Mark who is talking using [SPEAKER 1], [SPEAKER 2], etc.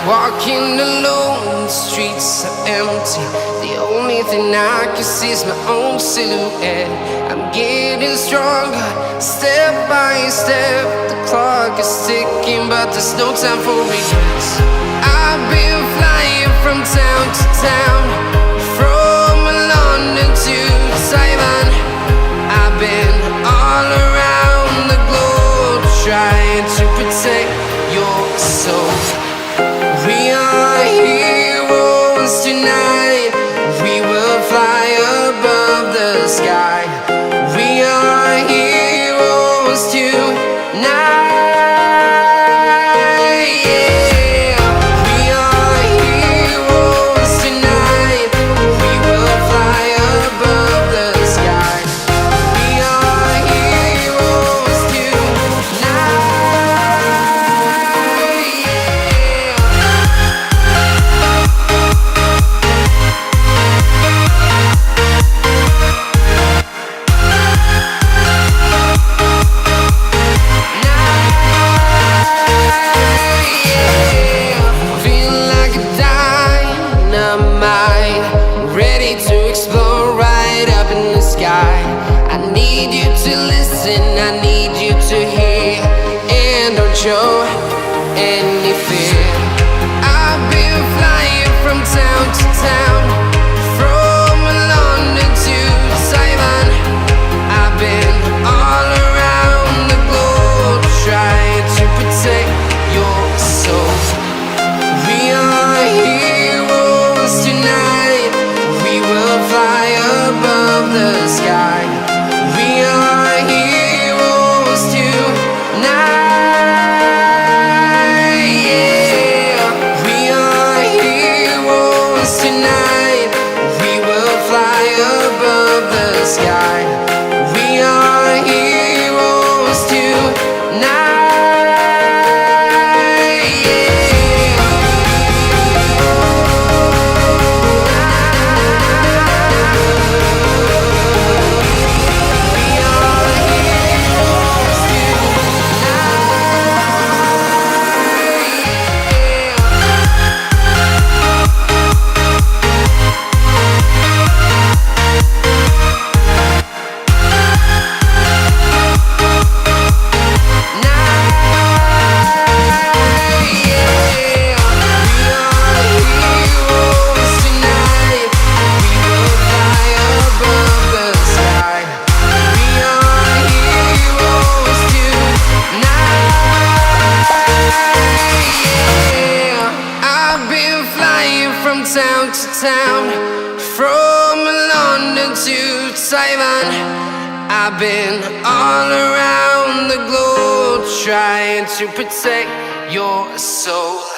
[SPEAKER 1] Walking alone, the streets are empty. The only thing I can see is my own silhouette. I'm getting stronger, step by step. The clock is ticking, but there's no time for regrets. I've been flying from town to town, from London to Taiwan. I've been all around the globe, trying to protect your soul. We are heroes tonight. We will fly above the sky. We are heroes tonight. Yeah. We are heroes tonight. We will fly above the sky. We are heroes tonight. To explore right up in the sky. I need you to listen, I need you to hear, and don't show any fear. I've been flying from town to town, from London to Taiwan. I've been all around the globe, trying to protect your soul. We are heroes tonight. We will fly above the sky. We are heroes tonight. Yeah. We are heroes tonight. We will fly above the sky. We are heroes tonight. Town to town, from London to Taiwan. I've been all around the globe, trying to protect your soul.